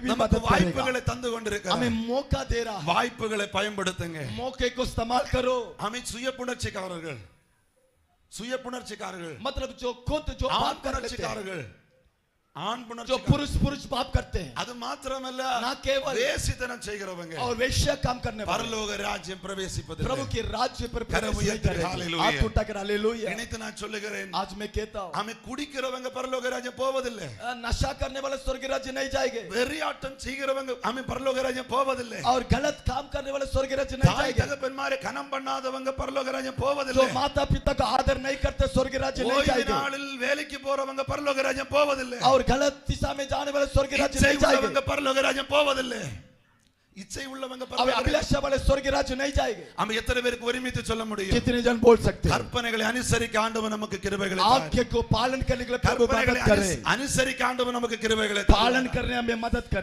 भी நமக்கு मदद करेगा। வாய்ப்புகளை தந்து கொண்டிருக்கிறார். हमें मौका दे रहा है, வாய்ப்புகளை பயன்படுத்துங்க. मौके को इस्तेमाल करो। हमें சுய புணர்ச்சிக்காரர்கள், சுய புணர்ச்சிக்காரர்கள், मतलब जो खुद जो ஆண் पाप कर लेते हैं, புணர்ச்சிக்காரர்கள், ஆண் जो புணர்ச்சிக்காரர்கள், पुरुष पाप करते हैं, அது மாத்திரமல்ல ना केवल வேசித்தனம் செய்கிறவங்க और वैश्य काम करने वाले பரலோக ராஜ்யம் பிரவேசிப்பதில்லை. प्रभु के राज्य पर प्रवेश கரம் नहीं உயர்த்தி करेंगे। हालेलुया। हाथ उठाकर हालेलुया। இணைத்து நான் சொல்லுகிறேன், आज मैं कहता हूँ, ஆமென், குடிக்கிறவங்க பரலோக ராஜ்யம் போவதில்லை. नशा करने वाले स्वर्ग राज्य नहीं जाएंगे, வெறியாட்டம் செய்கிறவங்க ஆமென் பரலோக ராஜ்யம் போவதில்லை. और गलत काम करने वाले स्वर्ग राज्य नहीं தாய் जाएंगे, தகப்பன்மாரை கனம் பண்ணாதவங்க பரலோக ராஜ்யம் जो போவதில்லை. माता पिता का आदर नहीं करते स्वर्ग राज्य नहीं ஓய்வு जाएंगे, நாளில் வேலைக்கு போறவங்க பரலோக ராஜ்யம் போவதில்லை. और गलत दिशा में जाने वाले स्वर्ग राज्य இச்சை नहीं जाएंगे, உள்ளவங்க பரலோக ராஜ்யம் போவதில்லை. இச்சை உள்ளவங்க अब பரலோக ராஜ்யம். अभिलाषा वाले स्वर्ग राज्य नहीं जाएंगे। நம்ம எத்தனை பேருக்கு ஒருமித்து சொல்ல முடியும்? कितने जन बोल सकते हैं? கற்பனைகளை அனுசரிக்க ஆண்டவர் நமக்கு கிருபைகளை தார். आज्ञा को पालन करने के लिए प्रभु கற்பனைகளை मदद करे, அனுசரிக்க ஆண்டவர் நமக்கு கிருபைகளை தார். पालन करने में मदद करे।